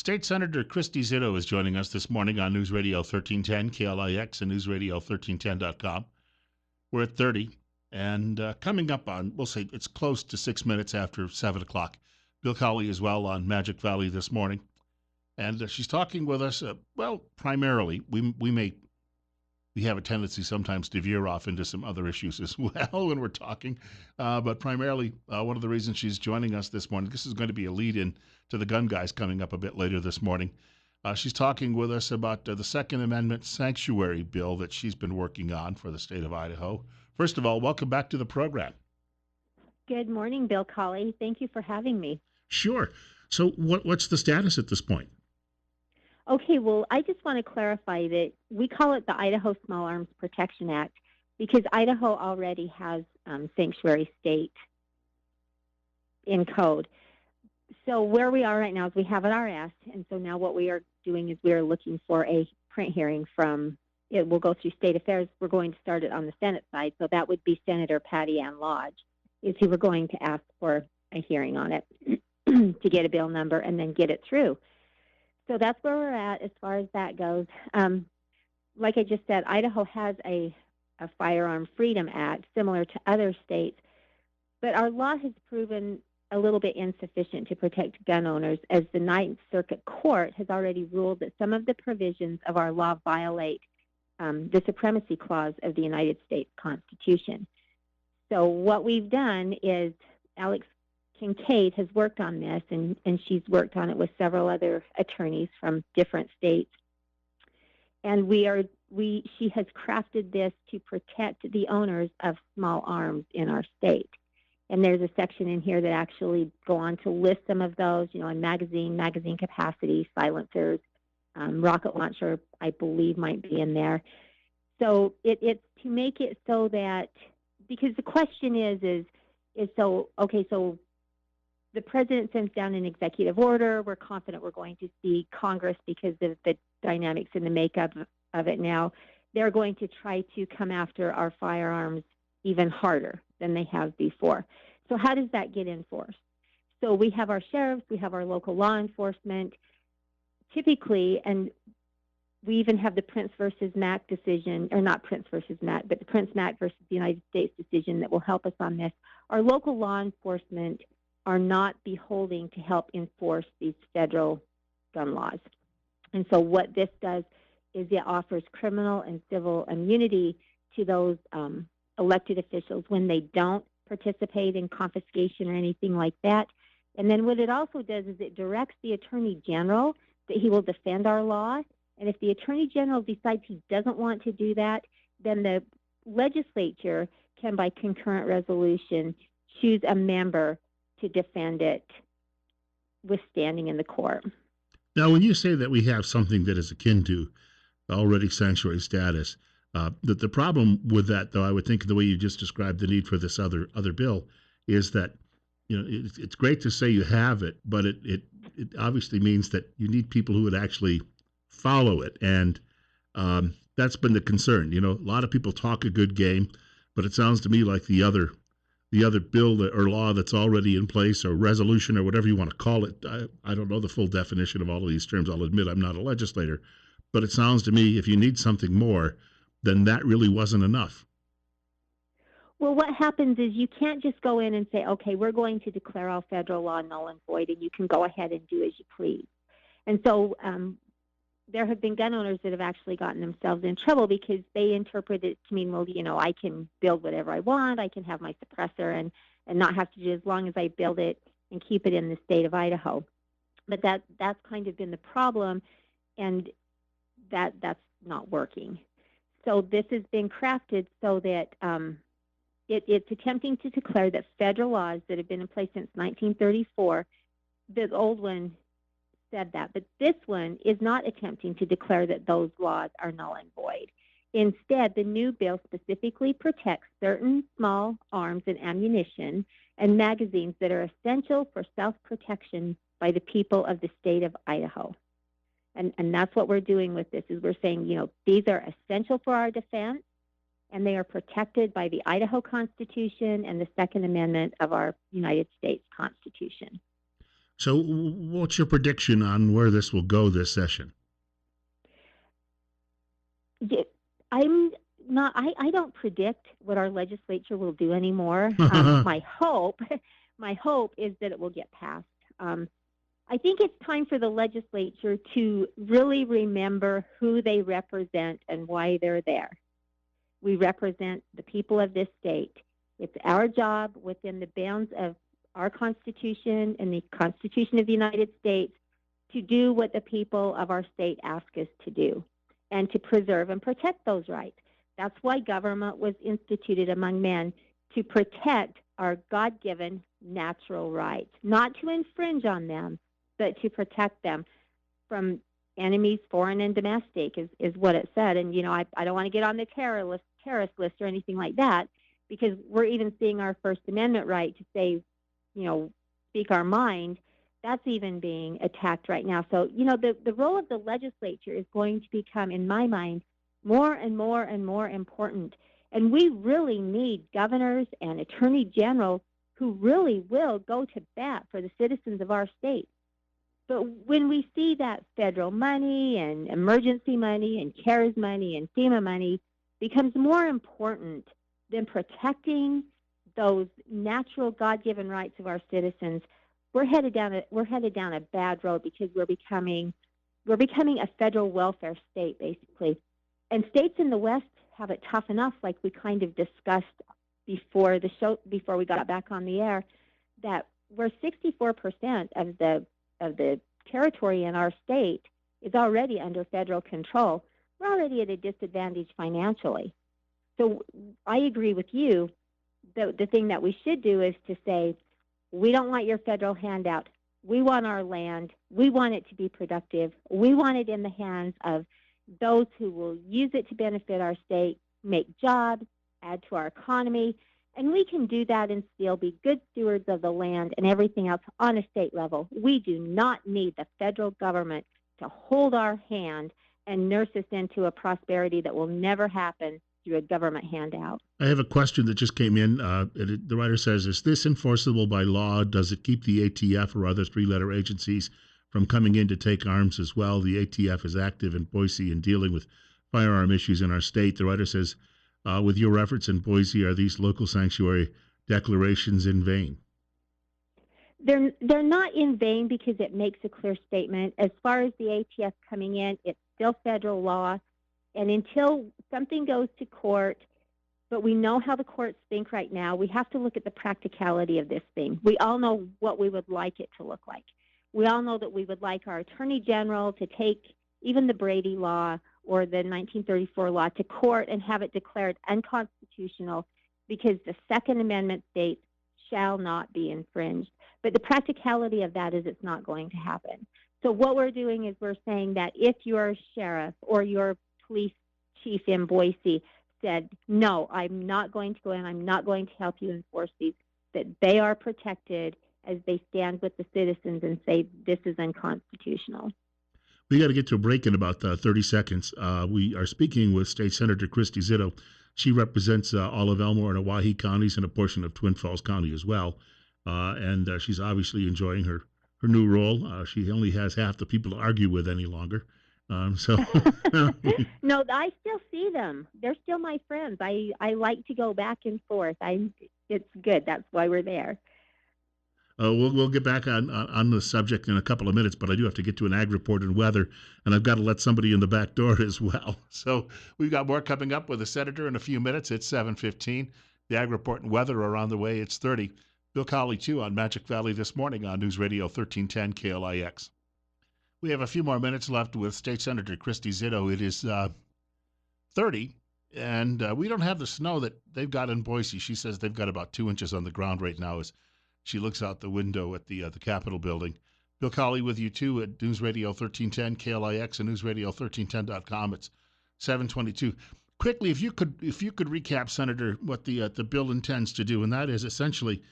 State Senator Christy Zito is joining us this morning on News Radio 1310, KLIX, and newsradio1310.com. We're at 30, and coming up on, we'll say it's close to 6 minutes after 7 o'clock. Bill Colley is well on Magic Valley this morning, and she's talking with us, primarily, we have a tendency sometimes to veer off into some other issues as well when we're talking. But primarily, one of the reasons she's joining us this morning, this is going to be a lead-in to the gun guys coming up a bit later this morning. She's talking with us about the Second Amendment sanctuary bill that she's been working on for the state of Idaho. First of all, welcome back to the program. Good morning, Bill Colley. Thank you for having me. Sure. So what's the status at this point? Okay, well, I just want to clarify that we call it the Idaho Small Arms Protection Act because Idaho already has sanctuary state in code. So where we are right now is we have an RS, and so now what we are doing is we are looking for a print hearing from, it will go through state affairs. We're going to start it on the Senate side, so that would be Senator Patty Ann Lodge, is who we're going to ask for a hearing on it to get a bill number and then get it through. So that's where we're at as far as that goes. Like I just said, Idaho has a Firearm Freedom Act similar to other states, but our law has proven a little bit insufficient to protect gun owners, as the Ninth Circuit Court has already ruled that some of the provisions of our law violate the Supremacy Clause of the United States Constitution. So what we've done is Alex Kincaid has worked on this, and she's worked on it with several other attorneys from different states. And she has crafted this to protect the owners of small arms in our state. And there's a section in here that actually go on to list some of those, in magazine capacity, silencers, rocket launcher, I believe might be in there. So it's to make it so that, because the question is so the president sends down an executive order. We're confident we're going to see Congress, because of the dynamics and the makeup of it now, they're going to try to come after our firearms even harder than they have before. So how does that get enforced? So we have our sheriffs, we have our local law enforcement, typically, and we even have the Prince versus Mack decision, or not Prince versus Mack, but the Prince Mack versus the United States decision that will help us on this. Our local law enforcement are not beholding to help enforce these federal gun laws. And so what this does is it offers criminal and civil immunity to those elected officials when they don't participate in confiscation or anything like that. And then what it also does is it directs the Attorney General that he will defend our law. And if the Attorney General decides he doesn't want to do that, then the legislature can, by concurrent resolution, choose a member to defend it with standing in the court. Now, when you say that we have something that is akin to already sanctuary status, the problem with that, though, I would think the way you just described the need for this other bill, is that it's great to say you have it, but it obviously means that you need people who would actually follow it, and that's been the concern. A lot of people talk a good game, but it sounds to me like the other bill or law that's already in place, or resolution, or whatever you want to call it. I don't know the full definition of all of these terms. I'll admit I'm not a legislator, but it sounds to me if you need something more, then that really wasn't enough. Well, what happens is you can't just go in and say, okay, we're going to declare all federal law null and void, and you can go ahead and do as you please. And so there have been gun owners that have actually gotten themselves in trouble because they interpret it to mean, well, I can build whatever I want, I can have my suppressor and not have to do, as long as I build it and keep it in the state of Idaho. But that's kind of been the problem, and that's not working. So this has been crafted so that it's attempting to declare that federal laws that have been in place since 1934, the old one said that, but this one is not attempting to declare that those laws are null and void. Instead, the new bill specifically protects certain small arms and ammunition and magazines that are essential for self-protection by the people of the state of Idaho. And that's what we're doing with this, is we're saying, these are essential for our defense, and they are protected by the Idaho Constitution and the Second Amendment of our United States Constitution. So, what's your prediction on where this will go this session? Yeah, I'm not. I don't predict what our legislature will do anymore. My hope, my hope is that it will get passed. Um, I think it's time for the legislature to really remember who they represent and why they're there. We represent the people of this state. It's our job within the bounds of our Constitution and the Constitution of the United States to do what the people of our state ask us to do and to preserve and protect those rights. That's why government was instituted among men, to protect our God-given natural rights, not to infringe on them, but to protect them from enemies, foreign and domestic, is what it said. And, I don't want to get on the terrorist list or anything like that, because we're even seeing our First Amendment right to say, speak our mind. That's even being attacked right now. So, the role of the legislature is going to become, in my mind, more and more and more important. And we really need governors and attorney generals who really will go to bat for the citizens of our state. But when we see that federal money and emergency money and CARES money and FEMA money becomes more important than protecting those natural God-given rights of our citizens, we're headed down a bad road, because we're becoming a federal welfare state, basically. And states in the West have it tough enough, like we kind of discussed before we got back on the air, that we're 64% of the territory in our state is already under federal control. We're already at a disadvantage financially. So I agree with you. The thing that we should do is to say, we don't want your federal handout. We want our land. We want it to be productive. We want it in the hands of those who will use it to benefit our state, make jobs, add to our economy. And we can do that and still be good stewards of the land and everything else on a state level. We do not need the federal government to hold our hand and nurse us into a prosperity that will never happen through a government handout. I have a question that just came in. The writer says, is this enforceable by law? Does it keep the ATF or other three-letter agencies from coming in to take arms as well? The ATF is active in Boise in dealing with firearm issues in our state. The writer says, with your efforts in Boise, are these local sanctuary declarations in vain? They're not in vain, because it makes a clear statement. As far as the ATF coming in, it's still federal law. And until something goes to court, but we know how the courts think right now, we have to look at the practicality of this thing. We all know what we would like it to look like. We all know that we would like our Attorney General to take even the Brady Law or the 1934 law to court and have it declared unconstitutional, because the Second Amendment states shall not be infringed. But the practicality of that is it's not going to happen. So what we're doing is we're saying that if your sheriff or your police chief in Boise said, no, I'm not going to go in, I'm not going to help you enforce these, that they are protected as they stand with the citizens and say this is unconstitutional. We got to get to a break in about 30 seconds. We are speaking with State Senator Christy Zito. She represents all of Elmore and Owyhee counties and a portion of Twin Falls County as well. And she's obviously enjoying her new role. She only has half the people to argue with any longer. No, I still see them. They're still my friends. I like to go back and forth. It's good. That's why we're there. We'll get back on the subject in a couple of minutes, but I do have to get to an ag report and weather, and I've got to let somebody in the back door as well. So we've got more coming up with the senator in a few minutes. It's 7:15. The ag report and weather are on the way. It's 30. Bill Colley, too, on Magic Valley this morning on News Radio 1310 KLIX. We have a few more minutes left with State Senator Christy Zito. It is 30, and we don't have the snow that they've got in Boise. She says they've got about 2 inches on the ground right now as she looks out the window at the Capitol building. Bill Colley with you, too, at News Radio 1310 KLIX and newsradio1310.com. It's 7:22. Quickly, if you could recap, Senator, what the bill intends to do, and that is essentially,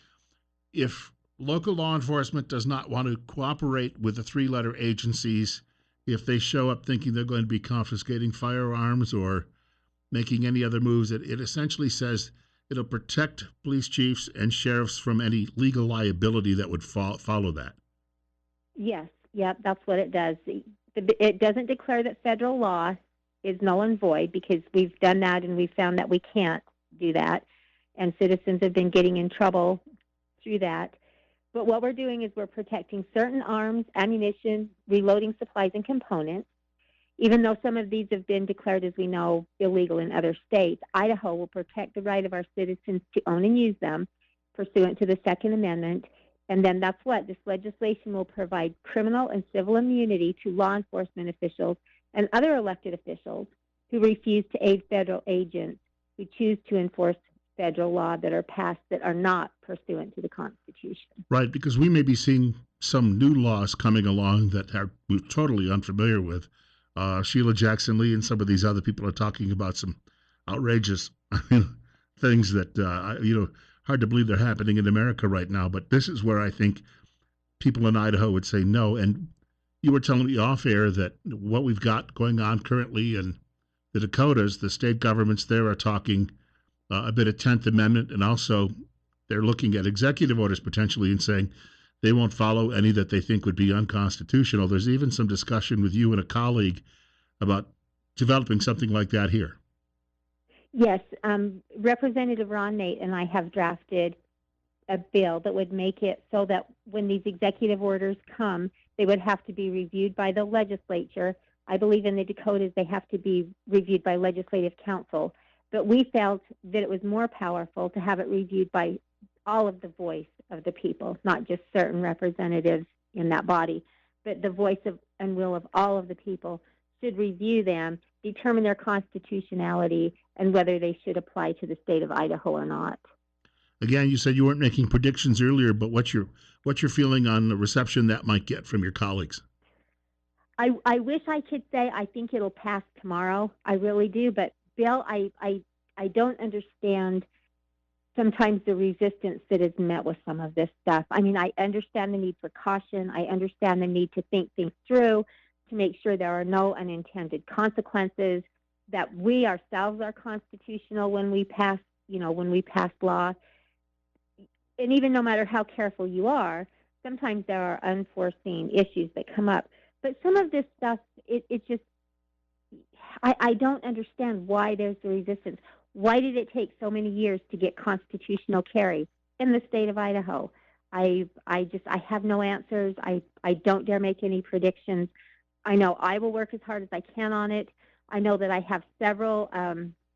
if local law enforcement does not want to cooperate with the three-letter agencies, if they show up thinking they're going to be confiscating firearms or making any other moves, it essentially says it'll protect police chiefs and sheriffs from any legal liability that would follow that. Yes, yep, that's what it does. It doesn't declare that federal law is null and void because we've done that and we've found that we can't do that. And citizens have been getting in trouble through that. But what we're doing is we're protecting certain arms, ammunition, reloading supplies, and components. Even though some of these have been declared, as we know, illegal in other states, Idaho will protect the right of our citizens to own and use them pursuant to the Second Amendment. And then that's what this legislation will provide criminal and civil immunity to law enforcement officials and other elected officials who refuse to aid federal agents who choose to enforce federal law that are passed that are not pursuant to the Constitution. Right, because we may be seeing some new laws coming along that we're totally unfamiliar with. Sheila Jackson Lee and some of these other people are talking about some outrageous things that, hard to believe they're happening in America right now. But this is where I think people in Idaho would say no. And you were telling me off air that what we've got going on currently in the Dakotas, the state governments there are talking a bit of 10th Amendment, and also they're looking at executive orders potentially and saying they won't follow any that they think would be unconstitutional. There's even some discussion with you and a colleague about developing something like that here. Yes, Representative Ron Nate and I have drafted a bill that would make it so that when these executive orders come, they would have to be reviewed by the legislature. I believe in the Dakotas they have to be reviewed by legislative council. But we felt that it was more powerful to have it reviewed by all of the voice of the people, not just certain representatives in that body, but the voice of and will of all of the people should review them, determine their constitutionality, and whether they should apply to the state of Idaho or not. Again, you said you weren't making predictions earlier, but what's your feeling on the reception that might get from your colleagues? I wish I could say I think it'll pass tomorrow. I really do, but Bill, I don't understand sometimes the resistance that is met with some of this stuff. I mean, I understand the need for caution. I understand the need to think things through, to make sure there are no unintended consequences, that we ourselves are constitutional when we pass law. And even no matter how careful you are, sometimes there are unforeseen issues that come up. But some of this stuff, it just, I don't understand why there's the resistance. Why did it take so many years to get constitutional carry in the state of Idaho? I have no answers. I don't dare make any predictions. I know I will work as hard as I can on it. I know that I have several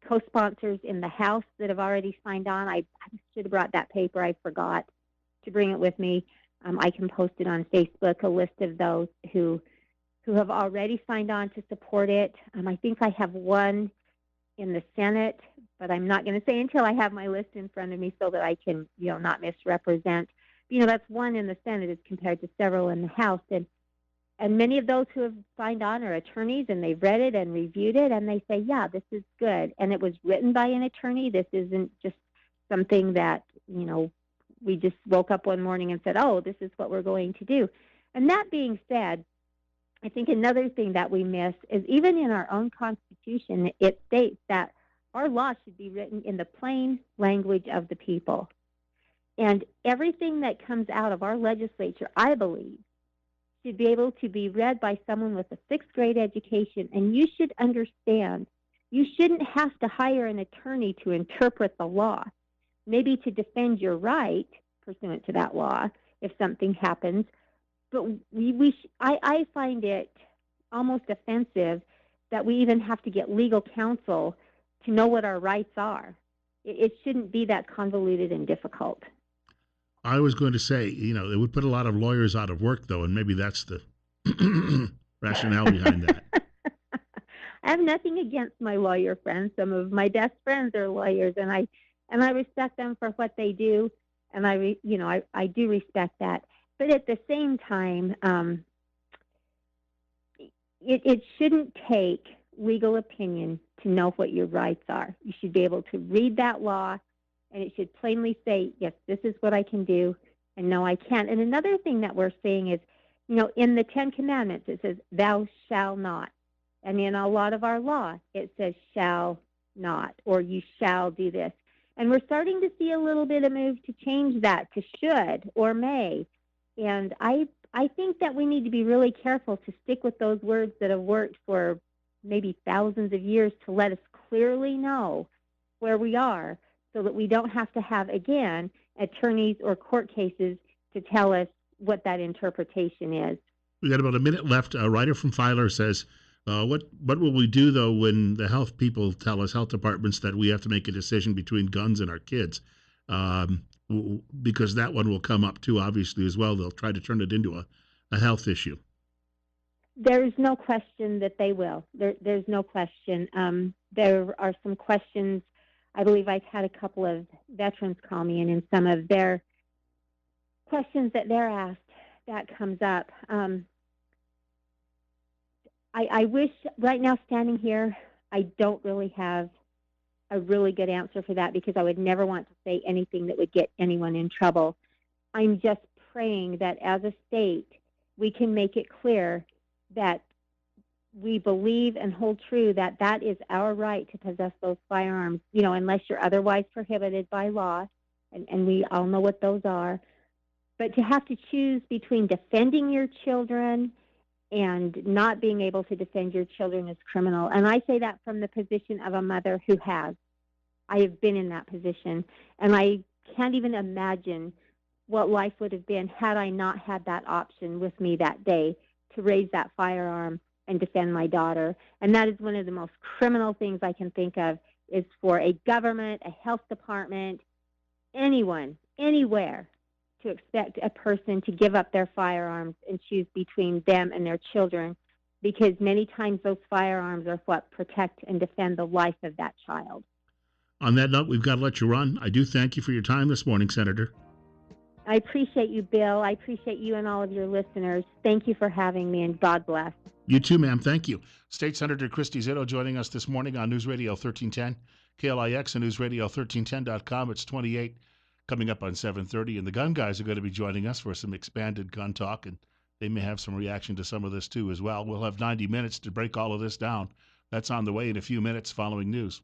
co-sponsors in the House that have already signed on. I should have brought that paper. I forgot to bring it with me. I can post it on Facebook, a list of those who have already signed on to support it. I think I have one in the Senate, but I'm not going to say until I have my list in front of me so that I can, not misrepresent. That's one in the Senate as compared to several in the House. And many of those who have signed on are attorneys, and they've read it and reviewed it, and they say, yeah, this is good. And it was written by an attorney. This isn't just something that, we just woke up one morning and said, oh, this is what we're going to do. And that being said, I think another thing that we miss is even in our own Constitution, it states that our law should be written in the plain language of the people. And everything that comes out of our legislature, I believe, should be able to be read by someone with a sixth grade education. And you should understand, you shouldn't have to hire an attorney to interpret the law, maybe to defend your right pursuant to that law if something happens. But I find it almost offensive that we even have to get legal counsel to know what our rights are. It shouldn't be that convoluted and difficult. I was going to say, it would put a lot of lawyers out of work, though, and maybe that's the rationale behind that. I have nothing against my lawyer friends. Some of my best friends are lawyers, and I respect them for what they do, and I do respect that. But at the same time, it shouldn't take legal opinion to know what your rights are. You should be able to read that law, and it should plainly say, yes, this is what I can do, and no, I can't. And another thing that we're seeing is, in the Ten Commandments, it says, thou shall not. And in a lot of our law, it says shall not, or you shall do this. And we're starting to see a little bit of move to change that to should or may. And I I think that we need to be really careful to stick with those words that have worked for maybe thousands of years to let us clearly know where we are so that we don't have to have, again, attorneys or court cases to tell us what that interpretation is. We got about a minute left. A writer from Filer says, what will we do, though, when the health people tell us, health departments, that we have to make a decision between guns and our kids? Because that one will come up, too, obviously, as well. They'll try to turn it into a health issue. There's no question that they will. There's no question. There are some questions. I believe I've had a couple of veterans call me, and in some of their questions that they're asked, that comes up. I wish right now, standing here, I don't really have a really good answer for that, because I would never want to say anything that would get anyone in trouble. I'm just praying that as a state, we can make it clear that we believe and hold true that that is our right to possess those firearms, unless you're otherwise prohibited by law, and we all know what those are. But to have to choose between defending your children and not being able to defend your children is criminal. And I say that from the position of a mother who has. I have been in that position, and I can't even imagine what life would have been had I not had that option with me that day to raise that firearm and defend my daughter. And that is one of the most criminal things I can think of, is for a government, a health department, anyone, anywhere, to expect a person to give up their firearms and choose between them and their children, because many times those firearms are what protect and defend the life of that child. On that note, we've got to let you run. I do thank you for your time this morning, Senator. I appreciate you, Bill. I appreciate you and all of your listeners. Thank you for having me, and God bless. You too, ma'am. Thank you. State Senator Christy Zito joining us this morning on News Radio 1310, KLIX, and NewsRadio1310.com. It's 28 coming up on 7:30, and the gun guys are going to be joining us for some expanded gun talk, and they may have some reaction to some of this too as well. We'll have 90 minutes to break all of this down. That's on the way in a few minutes following news.